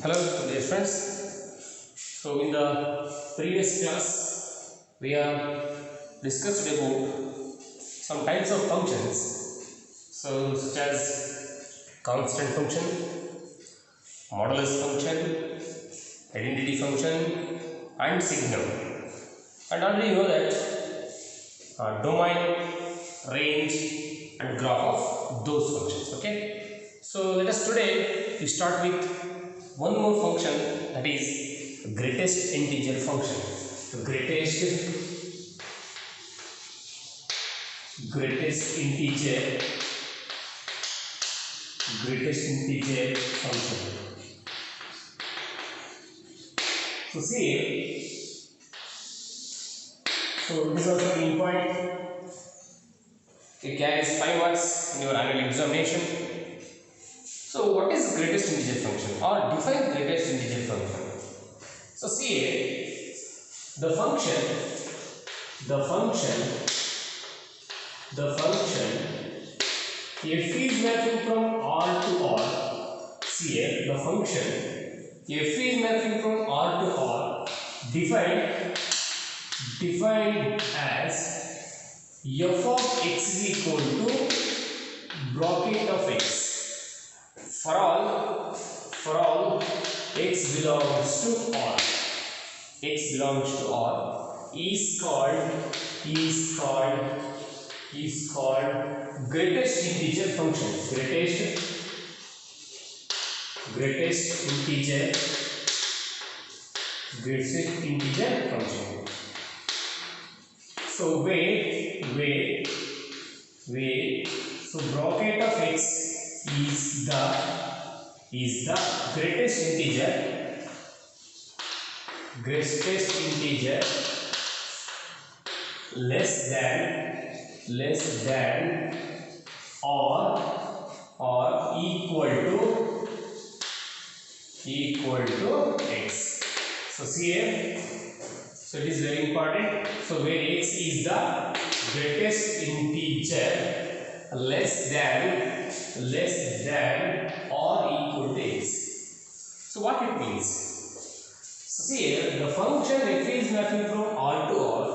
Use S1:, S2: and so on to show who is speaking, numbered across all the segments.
S1: Hello, dear friends. So, in the previous class, we have discussed about some types of functions. So, such as constant function, modulus function, identity function, and signal. And already you know that domain, range, and graph of those functions. Okay. So, let us today we start with one more function, that is greatest integer function. The greatest integer function. So see, so this is also an point. It carries 5 marks in your annual examination. So what is greatest integer function, or define greatest integer function? So see here, the function f is mapping from R to R. See here, the function f is mapping from R to R defined as f of x is equal to bracket of x. For all x belongs to R, is called greatest integer function. Greatest integer function. So wait. So bracket of x is the greatest integer less than or equal to x. So see here, so it is very important. So where x is the greatest integer less than or equal to x. So what it means? So see here, the function f is mapping from R to R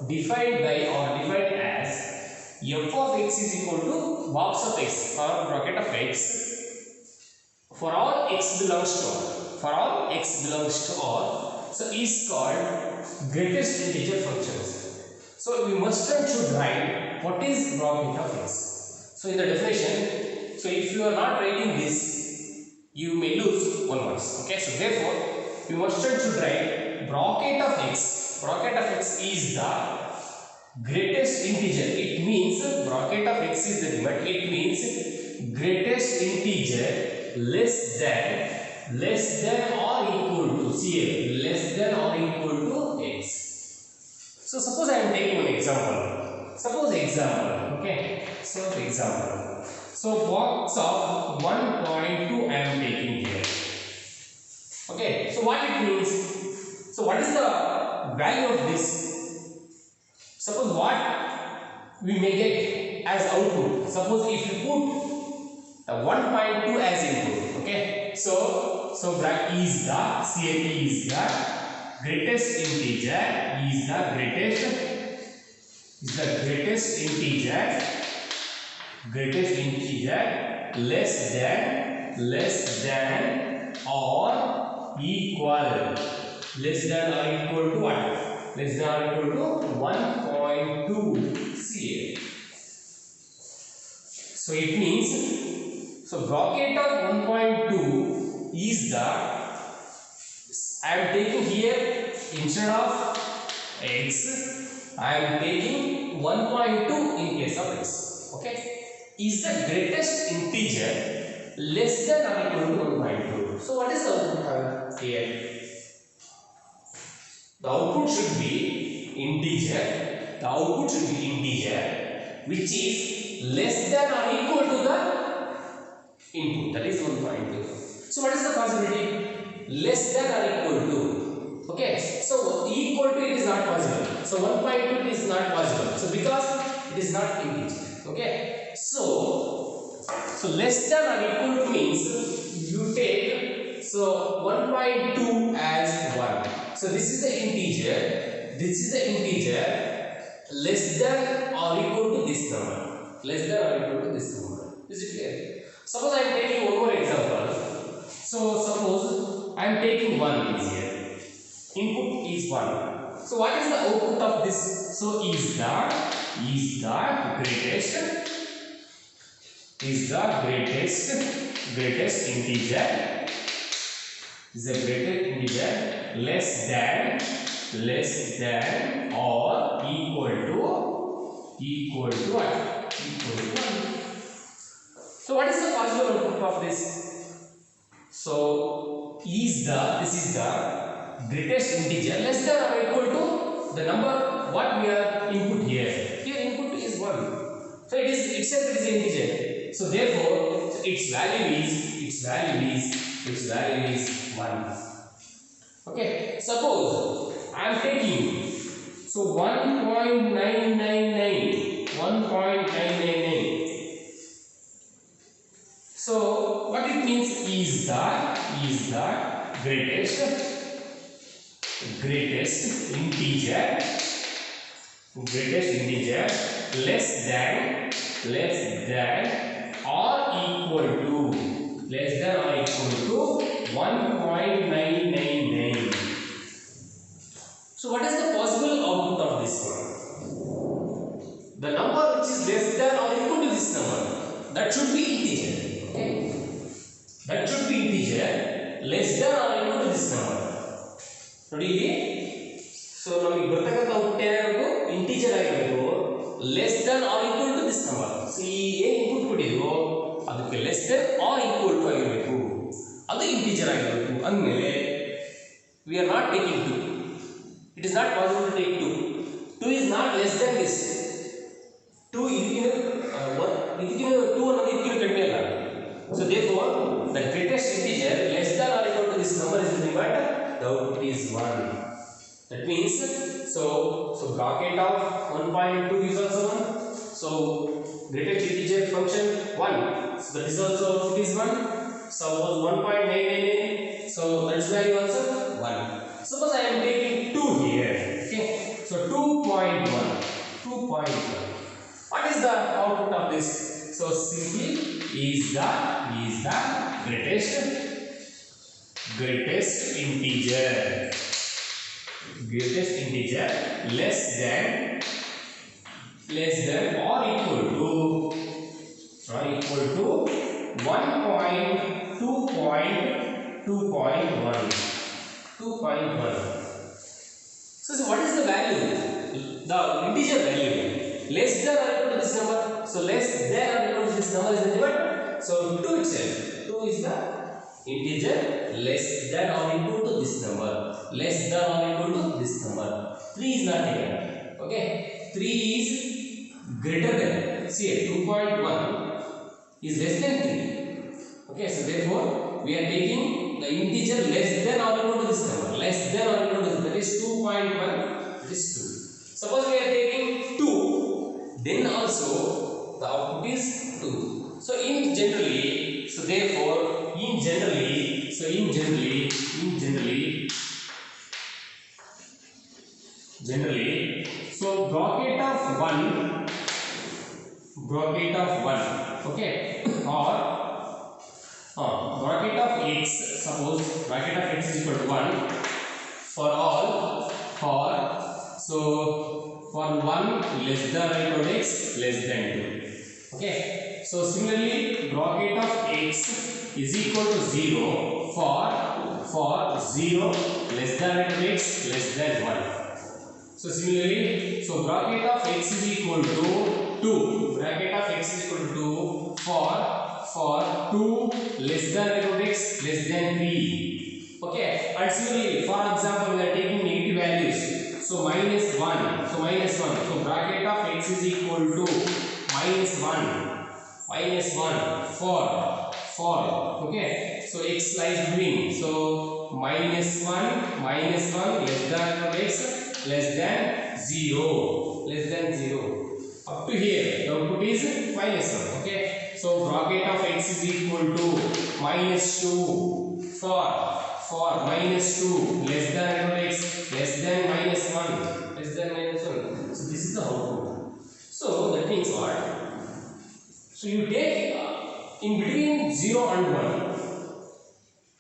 S1: defined as f of x is equal to box of x or bracket of x for all x belongs to R. So is called greatest integer functions. So we must and should write what is bracket of x. So in the definition, so if you are not writing this, you may lose 1 mark. Okay, so therefore we must and should write bracket of x. Bracket of x is the greatest integer. It means bracket of x is the limit. It means greatest integer less than or equal to, see, less than or equal to x. So suppose I am taking an example. Okay. So example. So box of 1.2 I am taking here. Okay. So what it means? So what is the value of this? Suppose what we may get as output. Suppose if you put the 1.2 as input. Okay. So that is the greatest integer less than or equal to what? Less than or equal to 1.2 CA. So it means, so bracket of 1.2 is the, I am taking here instead of x, I am taking 1.2 in case of x. Okay, is the greatest integer less than or equal to 1.2. So what is the output here? The output should be integer. Which is less than or equal to the input, that is 1.2. So what is the possibility? Less than or equal to. Okay, so equal to it is not possible. So 1.2 is not possible. So because it is not integer. Okay, so less than or equal to means you take So 1.2 as 1. So this is the integer. This is the integer less than or equal to this number. Less than or equal to this number. Is it clear? Suppose I am taking one more example. So suppose I am taking 1 is here. Input is 1. So what is the output of this? So is the greatest integer, is the greatest integer less than or equal to what? Equal to 1. So what is the possible output of this? So this is the greatest integer less than or equal to the number what we are input here. Here input is 1. So it is itself it is integer. So therefore its value is 1. Okay. Suppose I am taking so 1.999. So what it means is the greatest integer less than or equal to 1.999. So what is the possible output of this one? The number which is less than or equal to this number, that should be integer. Okay, that should be integer less than or equal to this number. ನೋಡಿ ಇಲ್ಲಿ so ನಮಗೆ ಬರ್ತಕ್ಕಂಥ output ಏನಾಗಬೇಕು integer ಆಗಿರಬೇಕು less than or equal to this number. So ಈ ಏನು input ಕೊಟ್ಟಿದ್ವು ಅದಕ್ಕೆ less than or equal to ಆಗಿರಬೇಕು, ಅದು ಇಂಟಿಜರ್ ಆಗಿರಬೇಕು. ಅಂದಮೇಲೆ we are not taking 2. It is not possible to take 2. 2 is not less than this. 2 ಇದಕ್ಕಿಂತ 2 ಅನ್ನೋದು ಇದಕ್ಕಿಂತ ಕಡಿಮೆ ಅಲ್ಲ. So therefore the greatest integer less than or equal to this number is nothing but the output is 1. That means so bracket of 1.2 is also 1. So greatest integer function 1. So that is also output is 1. Suppose 1.999. So that's value also 1. Suppose I am taking 2 here. Okay. So 2.1. What is the output of this? So simply is the greatest integer less than or equal to 2.1. So what is the value? The integer value less than or equal to this number. So less than or equal to this number is nothing but so 2 itself. 2 is the integer less than or equal to this number. Less than or equal to this number. 3 is not taken. Okay. 3 is greater than. See 2.1 is less than 3. Okay. So therefore we are taking the integer less than or equal to this number. Less than or equal to this. That is 2.1. That is 2. Suppose we are taking 2. Then also the output is 2. So generally so bracket of 1 okay or bracket of x, suppose bracket of x is equal to 1 for all so for 1 less than or equal to x less than 2. Okay. So similarly bracket of x is equal to 0 for 0 less than or equal to x less than 1. So similarly so bracket of x is equal to 2. Bracket of x is equal to 2 for 2 less than or equal to x less than 3. Okay. And similarly for example we are taking negative values. So minus 1. So bracket of x is equal to minus 1 for okay. So x lies between. So minus 1 less than or x less than 0. Up to here the output is minus 1. Okay. So bracket of x is equal to -2 for -2 less than equal to x less than -1 less than -1. So this is the output. So that means what? So you take in between 0 and 1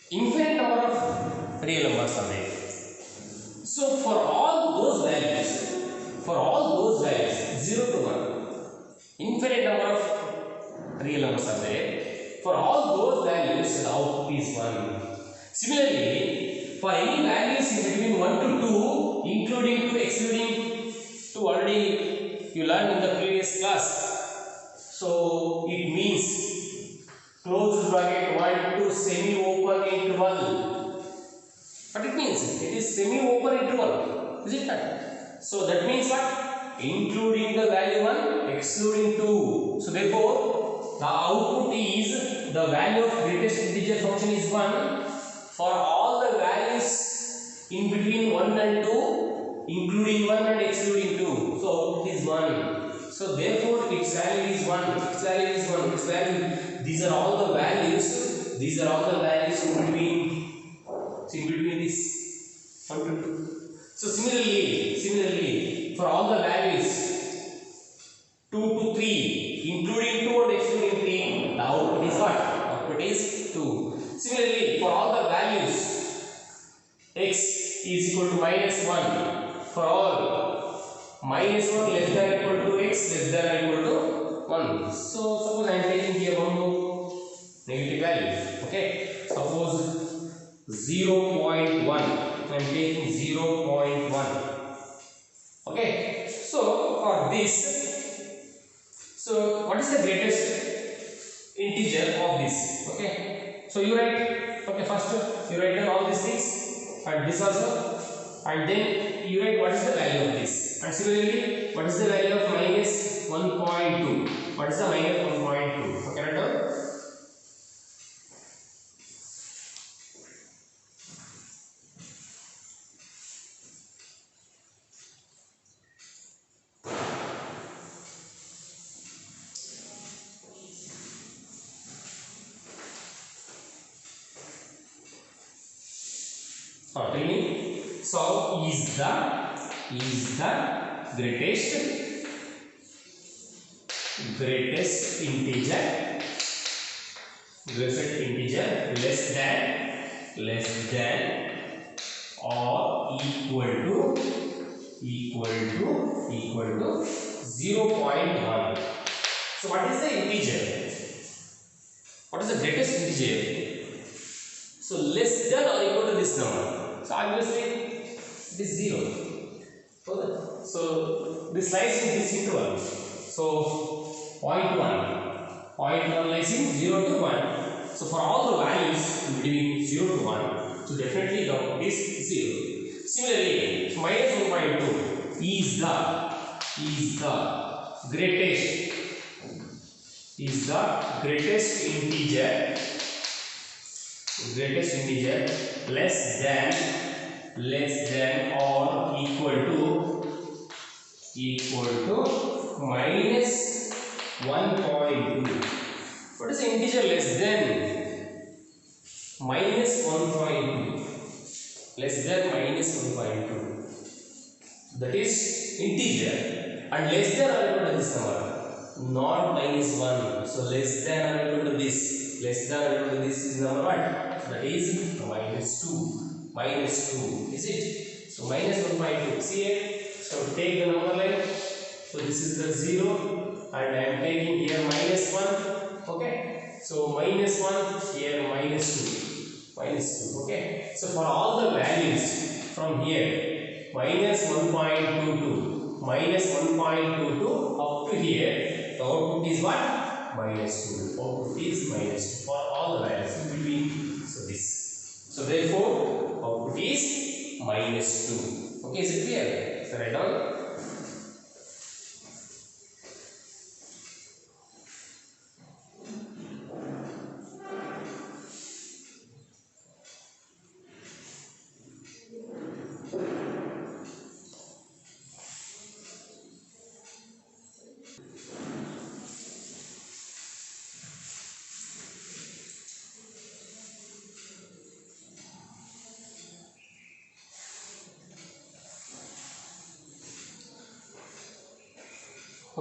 S1: infinite number of real numbers are there. So for all those values 0 to 1 infinite number of real numbers are there. For all those values the output is 1. Similarly, for any values in between 1 to 2 including 2 excluding 2 already you learned in the previous class. So it means closed bracket 1 to semi-open interval. What it means? It is semi-open interval. Is it not? So that means what? Including the value 1, excluding 2. So therefore, the output is the value of greatest integer function is 1 for all the values in between 1 and 2, including 1 and excluding 2. So output is 1. So therefore, its value is 1. Its value is 1. Its value. These are all the values. These are all the values in between. So in between this 1 to 2. So similarly, for all the values 2 to 3, including 2 and excluding 3, the output is what? Output is 2. Similarly, for all the values x is equal to -1 for all -1 less than or equal to x less than or equal to 1. So suppose I am taking here one more negative value. Okay, suppose 0.1. I am taking 0.1. Okay, so for this, so what is the greatest integer of this? Okay, so you write, okay, first you write down all these things and this also, and then you write what is the value of this, and similarly what is the value of -1.2. What is the -1.2? Okay, write down. Tell me. So is the greatest integer less than or equal to 0.1. So what is the integer? What is the greatest integer? So less than or equal to this number. So obviously it is 0. So this lies in this interval. So 0.1 lies in 0 to 1. So for all the values between 0 to 1, so definitely the output is 0. Similarly, -1.2 is the greatest integer less than or equal to -1.2. What is the integer less than -1.2? Less than -1.2. That is integer, and less than or equal to this number, not -1. So less than or equal to this. Less than or equal to this is number what? That is -2. Is it? So -1.2. See here. So take the number line. So this is the 0, and I am taking here -1. Okay. So -1 here -2. Okay. So for all the values from here -1.22 up to here, the output is what? -2. Output is -2 for all the values in between. So this. So therefore, output is -2. Okay, is it clear? So write down.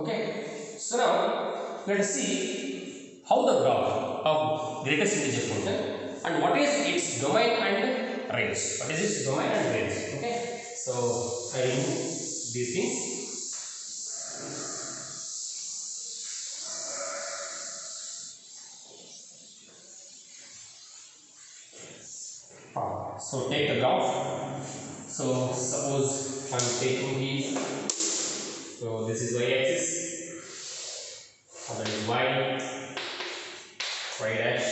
S1: Okay. So now let us see how the graph of greatest integer function and what is its domain and range. What is its domain and range? Okay. So I remove these things. So take the graph. So suppose I am taking these. So this is y-axis, and that is y dash,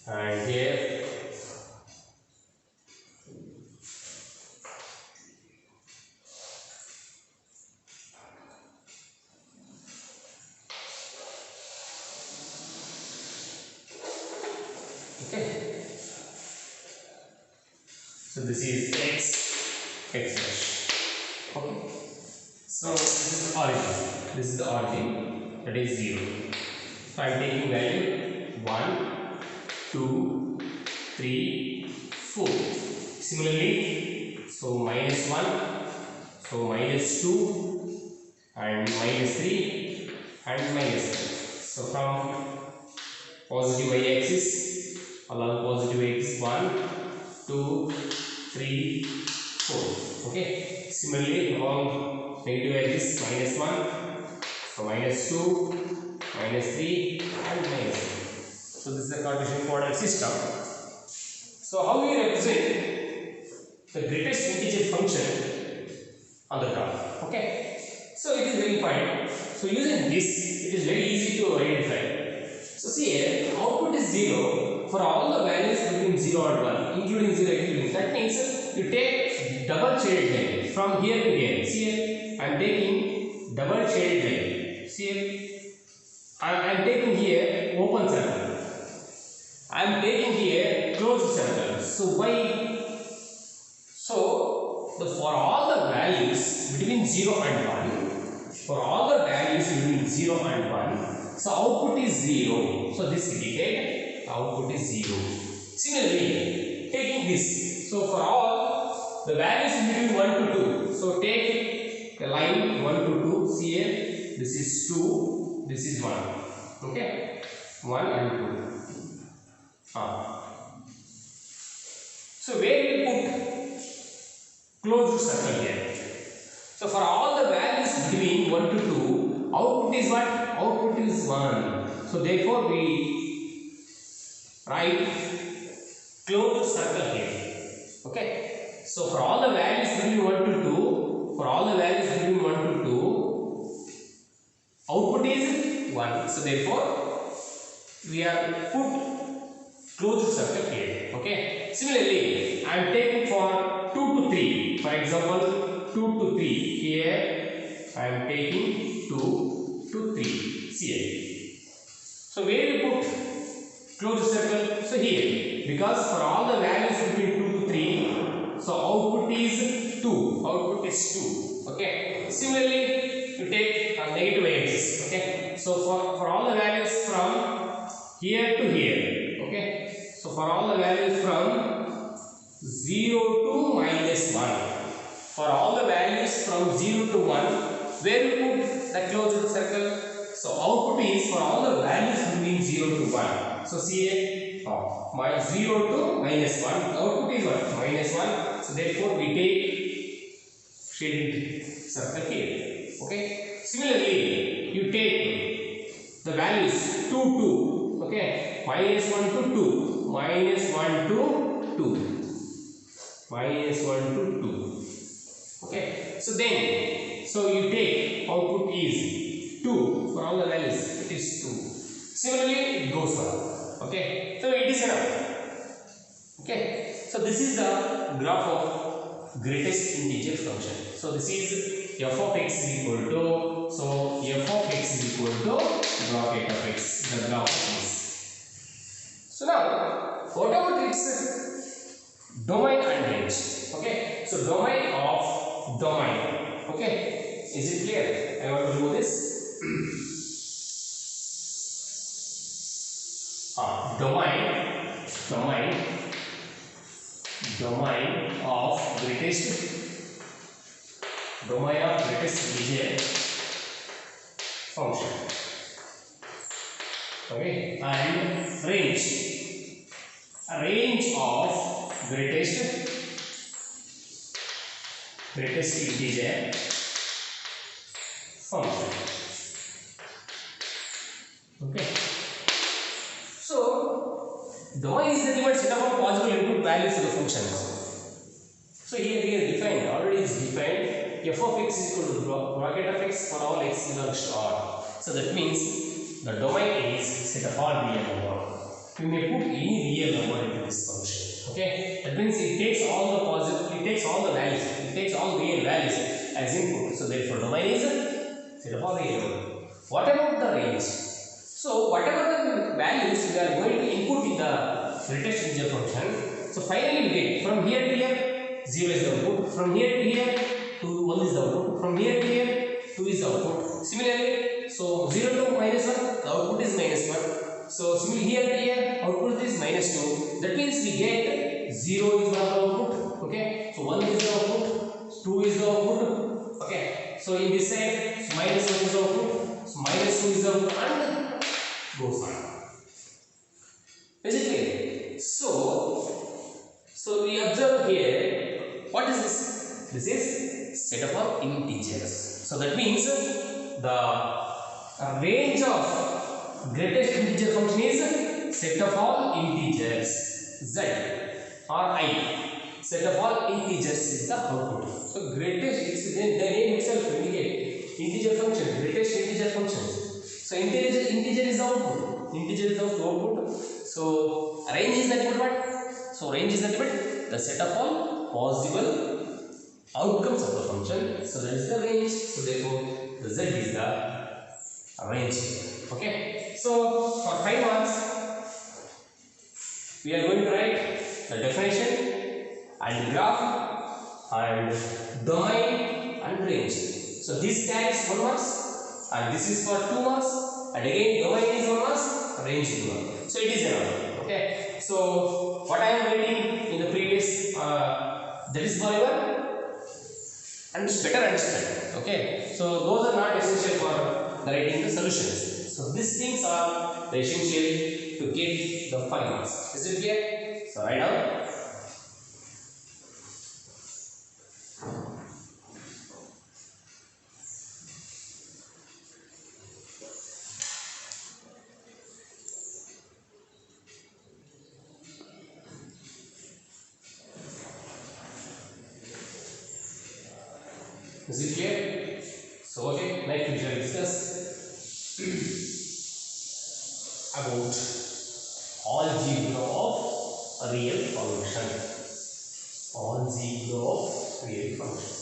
S1: and here okay. So this is x dash. Okay. So this is the origin. This is the origin, that is 0. So I am taking value 1, 2, 3, 4. Similarly, so minus 1, so minus 2, and minus 3, and minus 3. So from positive y-axis along positive x 1, 2, 3, 4. Okay. Similarly, along negative axis minus 1, so minus 2, minus 3, and minus 3. So this is the Cartesian coordinate system. So how we represent the greatest integer function on the graph? Okay. So it is very important. So using this, it is very easy to identify. So see here, output is 0 for all the values between 0 and 1, including 0, including. That means you take double shaded line from here to here. See here, I am taking double shaded line. See here, I am taking here open circle. I am taking here closed circle. So why? So for all the values between 0 and 1, for all the values between 0 and 1, so output is 0. So this indicate output is 0. Similarly, taking this. So for all the values between 1 to 2. So take the line 1 to 2. See here, this is 2, this is 1. Okay, 1 and 2. So where we put closed circle here. So for all the values between 1 to 2, output is what? Output is 1. So therefore we write closed circle here. Okay. So for all the values between 1 to 2, for all the values between 1 to 2, output is 1. So therefore we are put closed circle here. Okay. Similarly, I am taking for 2 to 3. For example, 2 to 3. Here I am taking 2 to 3. See here. So where you put closed circle? So here, because for all the values between 2 to 3, so output is 2. Output is 2. Okay. Similarly, you take a negative axis. Okay. So for all the values from here to here. Okay. So for all the values from 0 to minus 1. For all the values from 0 to 1, where we put the closed circle? So output is for all the values between 0 to 1. So see here, 0 to minus 1. Output is what? Minus 1. So therefore we take shaded circle here. Okay. Similarly, you take the values 2 to, okay, minus 1 to 2. Minus 1 to 2. Minus 1 to 2. Okay. So then, so you take output is 2 for all the values. It is 2. Similarly, it goes on. Okay. So it is enough. Okay. So this is the graph of greatest integer function. So this is f of x is equal to, so f of x is equal to bracket of x, the graph of x. So now, what about its domain and range? Okay, so domain of domain. Okay, is it clear? I want to do this. Domain of greatest integer function. Okay, and range of greatest integer function. Okay, so domain is nothing but set of possible input values to the functions. So here we have defined, already is defined, f of x is equal to bracket of x for all x belongs to R. So that means the domain is set of all real number. You may put any real number into this function. Okay, that means it takes all the values, it takes all real values as input. So therefore domain is set of all real number. What about the range? So whatever the values we are going to input in the greatest integer function, so finally we get from here to here 0 is the output, from here to here 1 is the output, from here to here 2 is the output. Similarly, so 0 to minus 1, the output is minus 1. So similarly here to here output is minus 2. That means we get 0 is one output. Okay, so 1 is the output, 2 is the output. Okay, so in this side, so minus 1 is the output, so minus 2 is the output, and goes on. Is it clear? So we observe here, what is this? This is set of all integers. So that means the range of greatest integer function is set of all integers z or I. Set of all integers is the output. So greatest, it's the name itself indicate integer function, greatest integer function. So integer is the output. Integer is the output. So range is nothing but what? So range is nothing but the set of all possible outcomes of the function. So that is the range. So therefore the z is the range. Okay. So for 5 marks we are going to write the definition and graph and domain and range. So this carries 1 marks and this is for 2 marks, and again domain is 1 marks, range is 1. So it is enough. Okay. So what I am writing in the previous that is for your and better understanding. Okay, so those are not essential for writing the solutions. So these things are the essential to get the 5 marks. Is it clear? So write down. Is it clear? So okay, next we shall discuss about algebra of real function. Algebra of real function.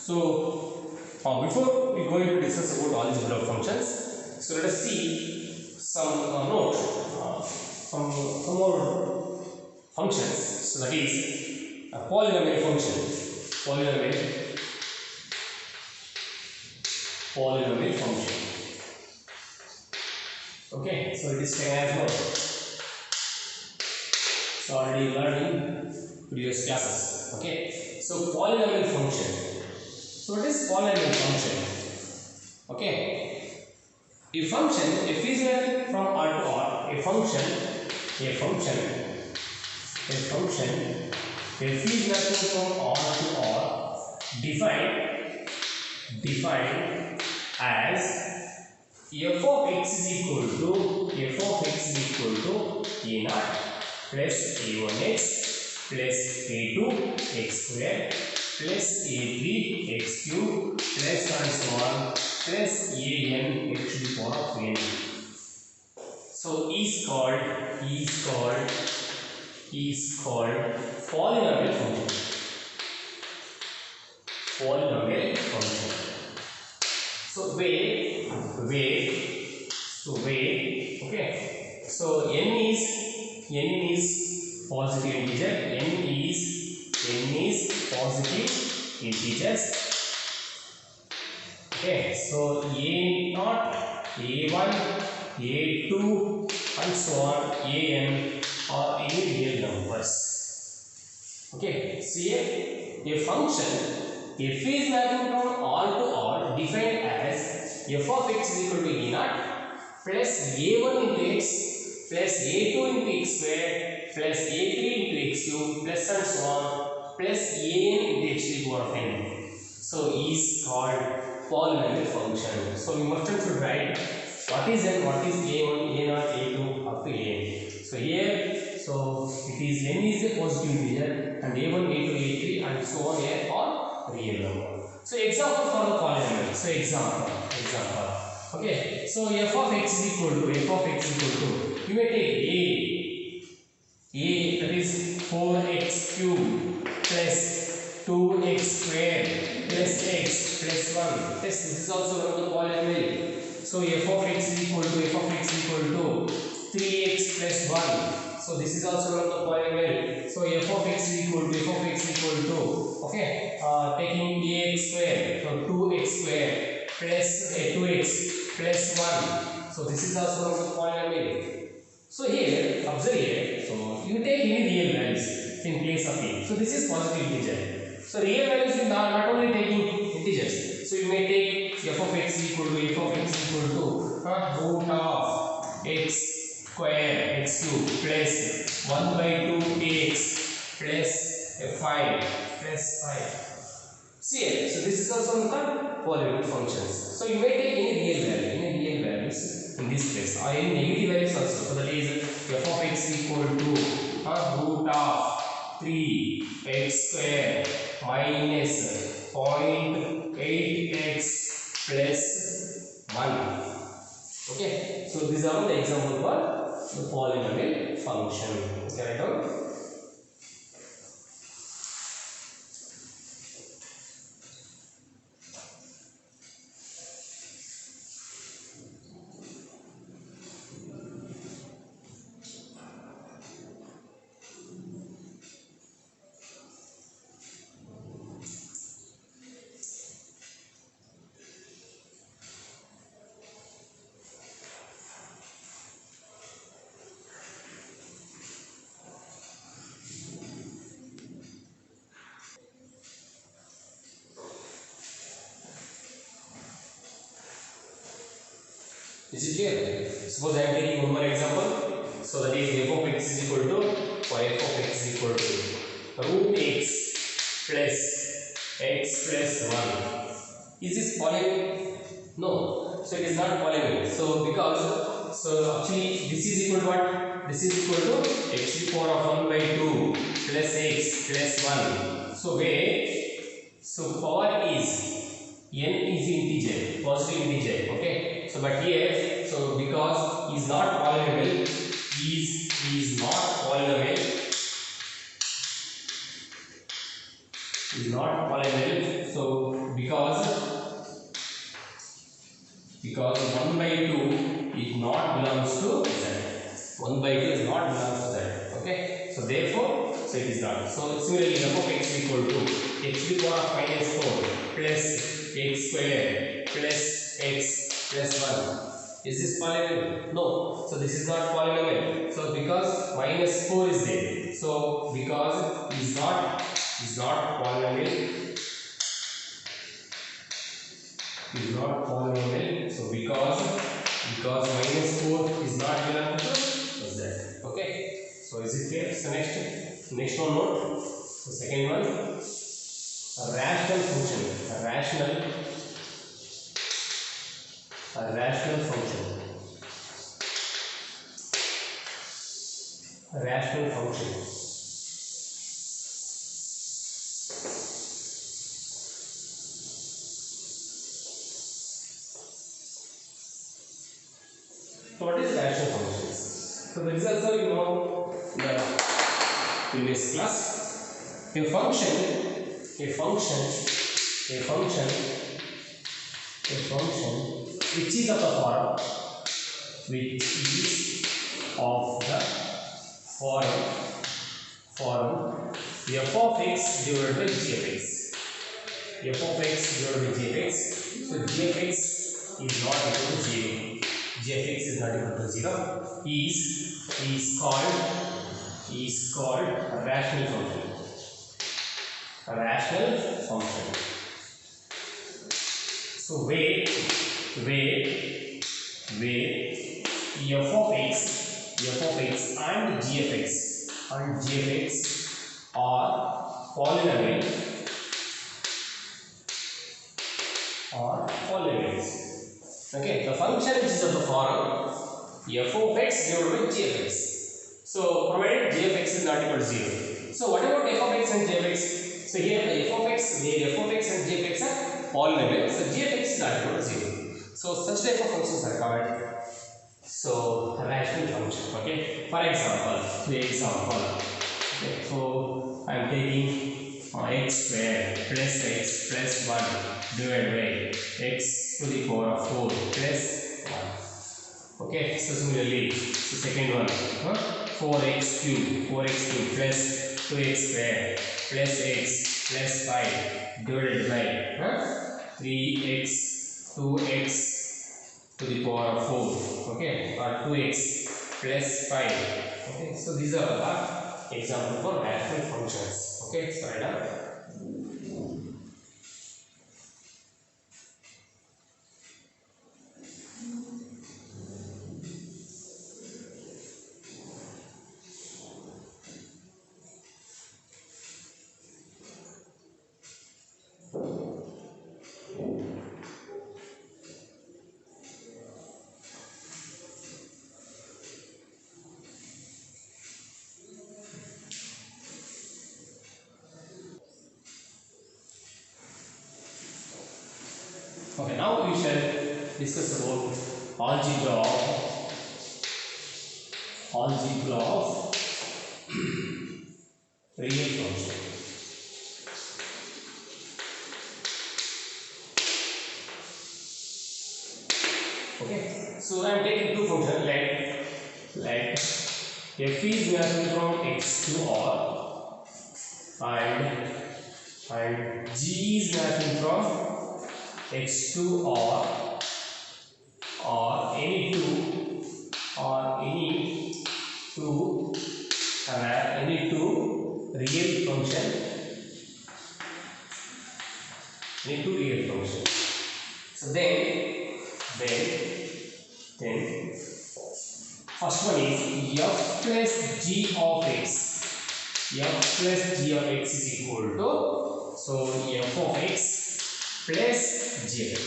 S1: So before we go into discuss about algebra of functions, so let us see some note, some more functions. So that is a polynomial function. Polynomial function. Okay, so it is taken as note. So already learned in previous classes. Okay, so polynomial function. So what is polynomial function? Okay, a function, f is nothing from R to R. A function, f is nothing from R to R, defined as f of x is equal to a naught plus a1x plus a2x square plus a3 x cube plus and so on plus an x to the power of n. So is called polynomial function. So wait, okay. So n is positive integer. N is positive integers. Okay, so a0, a1, a2 and so on, an are any real numbers. Okay, so here a function f is mapping from all to all defined as f of x is equal to a0 plus a1 into x plus a2 into x square plus a3 into x cube plus and so on plus an into x to the power of n. So is called polynomial function. So we must have to write what is n, what is a1, a0, a2 up to an. So here, so it is n is a positive integer and a1, a2, a3 and so on here are real number. So example for the polynomial. So example. Okay. So f of x is equal to you may take a that is 4x cube plus 2x square plus x plus 1. Yes, this is also one of the polynomial. So f of x is equal to 3x plus 1. So this is also one of the polynomial. So f of x is equal to okay, taking ax square, so 2x square plus 2x plus 1. So this is also one of the polynomial. So here, observe here, so you take any real values in place of a. So this is positive integer. So real values we not only taking integers. So you may take f of x equal to root of x square x cube plus 1 by 2 x plus 5 plus 5. See here, so this is also called polynomial functions. So you may take any real values in this place or any negative values also. So that is f of x equal to root of 3x square minus 0.8x plus 1. Okay, so these are the example for the polynomial function. Okay, write down. Is it clear? Suppose I am taking one more example. So that is f of x is equal to root x plus x plus 1. Is this polynomial? No. So it is not polynomial. So because actually this is equal to what? This is equal to x to the power of 1 by 2 plus x plus 1. So where? So power is n is integer, positive integer. Okay. So but here, so because is not polynomial, is not polynomial, so because 1 by 2 is not belongs to z. 1 by 2 is not belongs to z. Okay, so therefore, so it is not. So similarly, f of x equal to x to the power of minus 4 plus x square plus x plus 1. Is this polynomial? No. So this is not polynomial. So because minus 4 is there. So because is not polynomial. So because minus 4 is not belong to z. Okay. So is it clear? So next one note. So second one, a rational function. A rational function. So what is rational functions? So this is also you know the previous class. A function which is of the form of the form f of x divided by g of x. F of x divided by g of x. So g of x is not equal to 0. G of x is not equal to 0. Is called a rational function. A rational function. So where f of x and g of x are polynomials. Okay, the function which is of the form f of x divided by g of x. So provided g of x is not equal to 0. So what about f of x and g of x? So here the f of x and g of x are polynomial. So g of x is not equal to 0. So such type of functions are called rational function. Okay. For example, okay, so I am taking x square plus x plus 1 divided by x to the power of 4 plus 1. Okay, so similarly, the second one, 4x cube plus 2x square plus x plus 5 divided by 3x 2x to the power of 4, okay, or 2x plus 5. Okay, so these are the example for rational functions. Okay, so write down. Okay, now we shall discuss about algebra of real function. Okay, so I am taking two functions like f is varying from x to r and g is varying from x to r or any two real function, So then first one is f plus g of x. F plus g of x is equal to, so f of x plus g of x.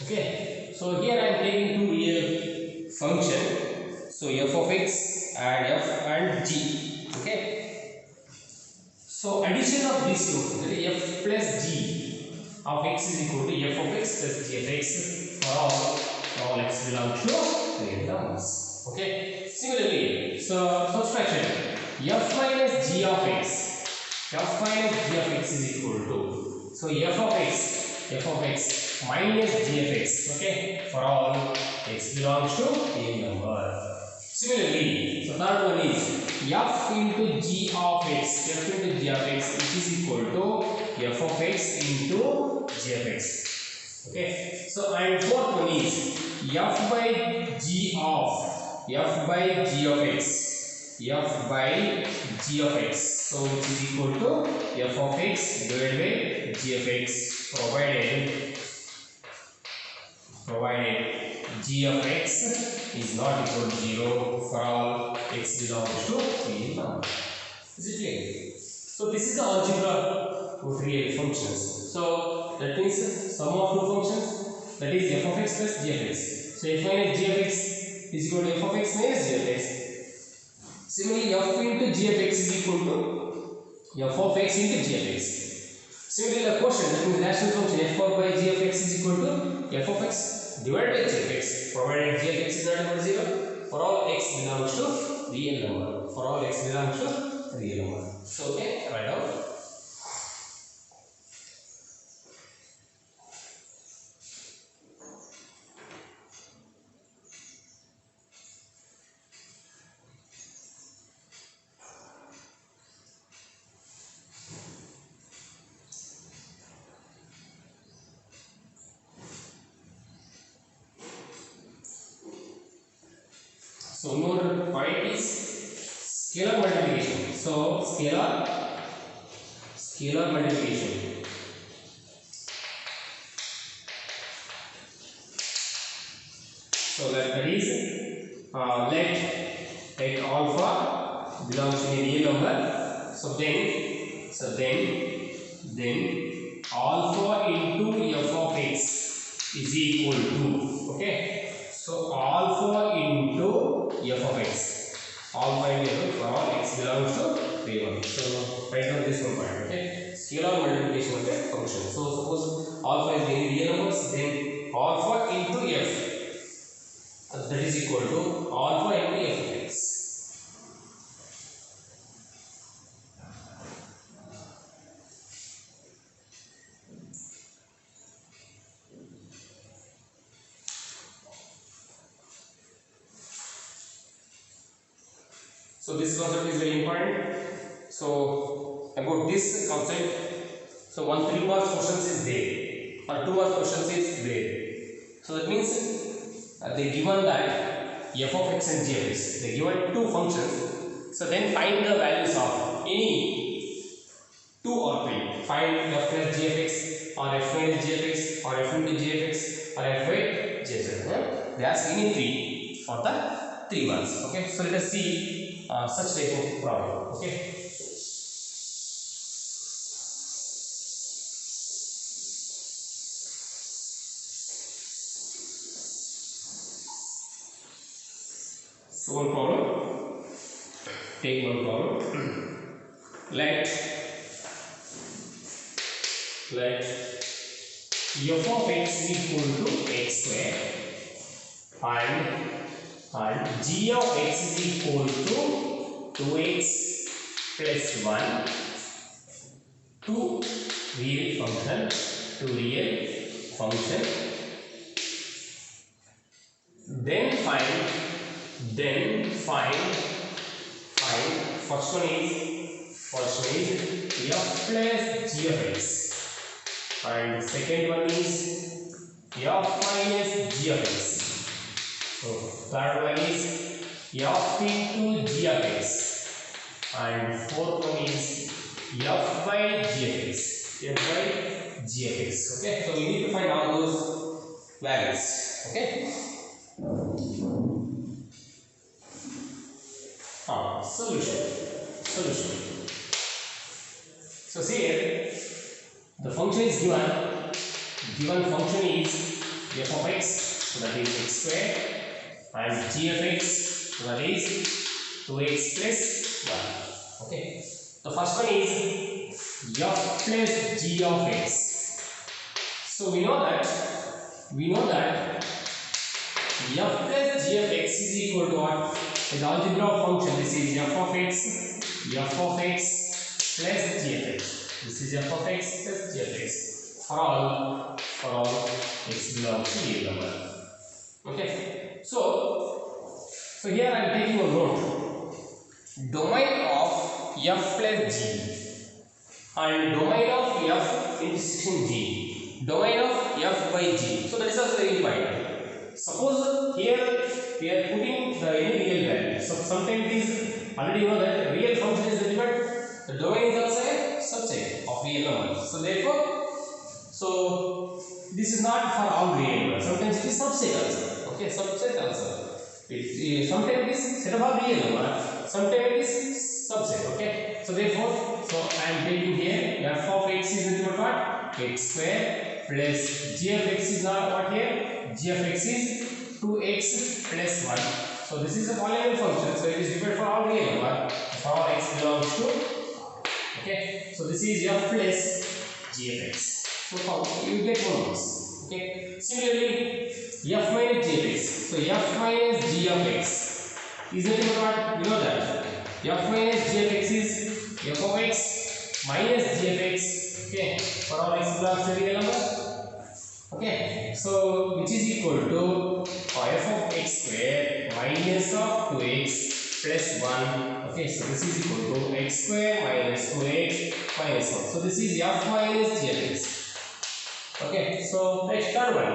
S1: Okay, so here I am taking two real function, so f of x and g. Okay, so addition of these two, that is f plus g of x is equal to f of x plus g of x for all x belongs to real numbers. Okay, similarly, so subtraction f minus g of x is equal to, so f of x minus g of x, okay, for all x belongs to real number. Similarly, so third one is f into g of x, which is equal to f of x into g of x. Okay, so and fourth one is f by g of x, so which is equal to f of x divided by g of x, provided g of x is not equal to 0 for all x belongs to real number. Is it clear? So this is the algebra of real functions. So that means sum of two functions, that is f of x plus g of x. So f minus g of x is equal to f of x minus g of x. Similarly, f into g of x is equal to f of x into g of x. Similarly, the quotient, that means rational function f of by g of x is equal to f of x divided by g of x, provided g of x is not equal to 0 for all x belongs to real number. So okay, write down. So another point is scalar multiplication. So scalar multiplication. So that is let alpha belongs to a real number. So then alpha into f of x is equal to, okay. So alpha into f of x, alpha into f for all x belongs to real number. So write down this one point, okay. Scalar multiplication of a function. So suppose alpha is any real numbers, then alpha into f, that is equal to alpha into f of x. So this concept is very important. So about this concept, so 1 3 marks questions is there or 2 marks questions is there. So that means they given that f of x and g of x, they given two functions. So then find the values of any two or three. Find f plus g of x or f minus g of x or f into g of x or f by g of x. They ask any three for the 3 marks. Okay. So let us see such type of problem. Okay. So one problem. Take one problem. Let f of x is equal to x square and g of x is equal to 2x plus 1 to real function. Then find first one is f plus g of x, and second one is f minus g of x. So third one is f into g of x, and fourth one is f by g of x. Okay, so we need to find all those values. Okay. Solution. So see here, the function is given function is f of x, so that is x square, and g of x, so that is 2x plus 1. Okay. The first one is f plus g of x. So we know that f plus g of x is equal to what? Is algebra of function. This is f of x plus g of x. This is f of x plus g of x for all x belongs to real number. Okay. So here I am taking a note. Domain of f plus g and domain of f intersection g, domain of f by g. So that is also very important. Suppose here we are putting the any real value. So sometimes it is already know that real function is nothing but the domain is also a subset of real numbers. So therefore, this is not for all real numbers. Sometimes it is subset also. Okay, subset also. Sometimes it is set of all real number. Sometimes it is subset. Okay. So therefore, I am taking here f of x is nothing but what? X square plus g of x is not what here? G of x is 2x plus 1. So this is a polynomial function. So it is different for all real number. For all x belongs to. Okay. So this is f plus g of x. So you get one of those. Okay. Similarly, f minus g of x. So f minus g of x is nothing but what? You know that f minus g of x is f of x minus g of x. Okay. For all x belongs to real number. Okay. So which is equal to f of x square minus of 2x plus 1. Okay. So this is equal to x square minus 2x minus 1. So this is f minus g of x. Okay. So next third one,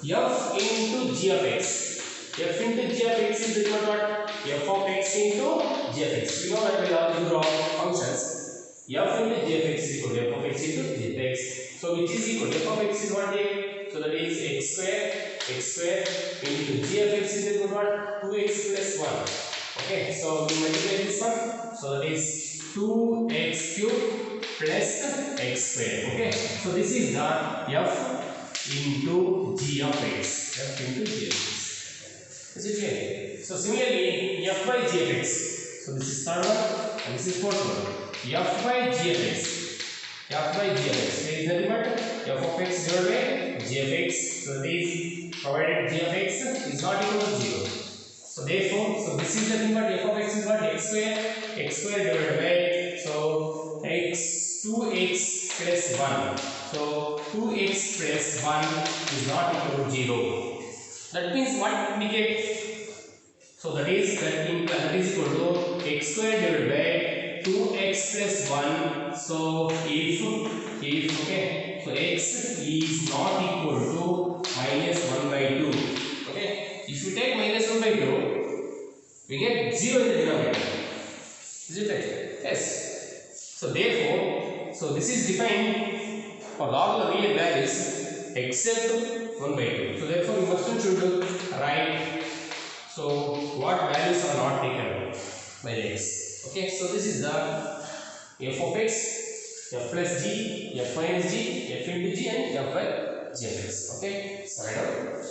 S1: f into g of x. F into g of x is equal to what? F of x into g of x. We know that we algebra functions. F into g of x is equal to f of x into g of x. So which is equal to f of x is what here? So that is x square into g of x is equal to what? 2x plus 1. Okay, so we multiply this one. So that is 2x cube plus x square. Okay, so this is the f into g of x. F into g of x. Is it clear? So similarly, f by g of x. So this is third one and this is fourth one. F by g of x. F by g of x. There is nothing but f of x divided by g of x. So this provided g of x is not equal to 0. So therefore, so this is nothing but f of x is what? X square divided by, so x 2x plus 1. So 2x plus 1 is not equal to 0. That means what indicate? So that is equal to x square divided by 2x plus 1. So if okay, so x is not equal to minus 1 by 2. Okay, if you take minus 1 by 2, we get 0 in the denominator. Is it right? Yes. So therefore, so this is defined for all the real values except 1 by 2. So therefore, we must should write. So what values are not taken by the x? Okay. So this is the f of x, f plus g, f minus g, f into g, and f by g of x. Okay. So write down.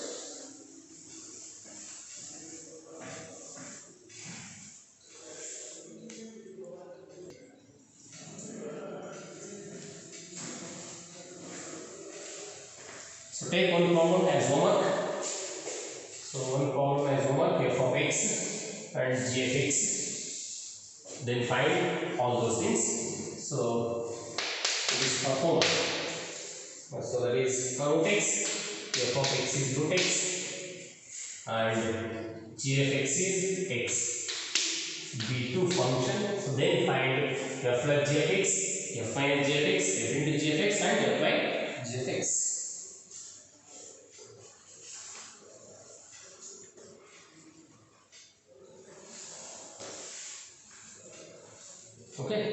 S1: So take one problem as homework. So one problem as homework, f of x and g of x. Then find all those things. So it is for homework. So that is for root x, f of x is root x and g of x is x. Be two function. So then find f plus g of x, f minus g of x, f into g of x, and f by g of x. Okay.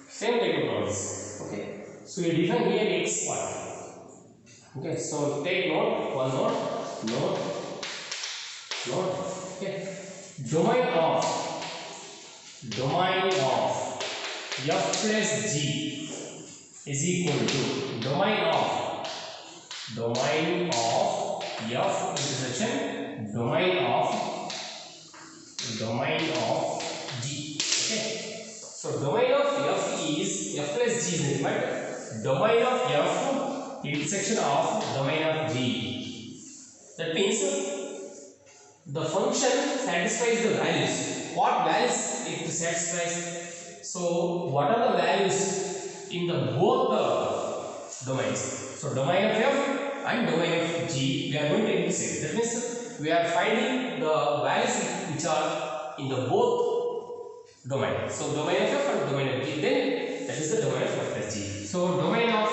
S1: Same type of problems. Okay. So you define here x what? Okay. So take note, one note. Okay. Domain of f plus g is equal to domain of f intersection domain of g. Okay. So domain of f is f plus g is but domain of f intersection of domain of g. That means the function satisfies the values. What values it satisfies? So what are the values in the both the domains? So domain of f and domain of g we are going to intersect. That means we are finding the values which are in the both domain. So domain of f and domain of g, then that is the domain of f plus g. So domain of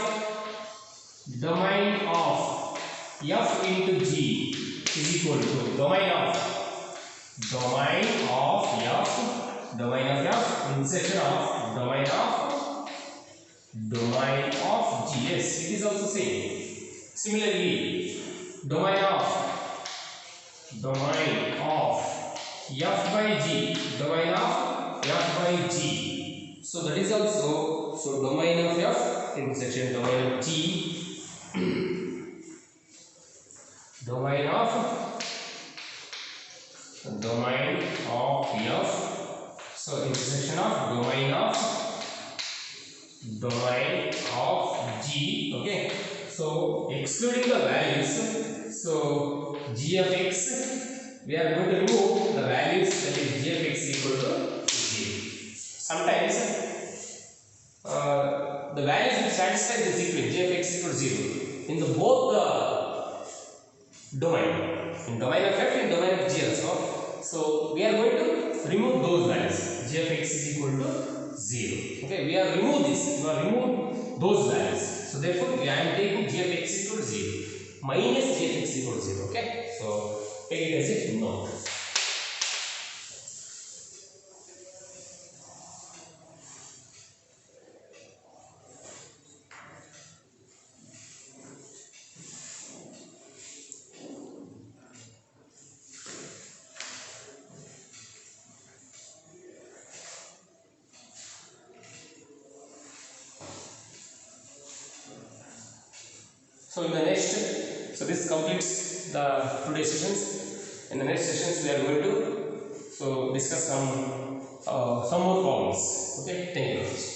S1: f into g is equal to domain of f intersection of domain of g. Yes, it is also same. Similarly, domain of f by g, so that is also, so domain of f intersection domain of g, domain of f, so intersection of domain of g. Okay, so excluding the values, so g of x, we are going to remove the values, that is g of x equal to 0. Sometimes the values which satisfy the sequence g of x equal to 0 in the both the domain, in domain of f and domain of g also. So we are going to remove those values, g of x is equal to 0. Okay, we have removed this, we have removed those values. So therefore I am taking g of x equal to 0 minus g of x equal to 0. Okay, so take it as a note. So in the next, so this completes the today's sessions. In the next sessions, we are going to discuss some more problems. Okay, thank you very much.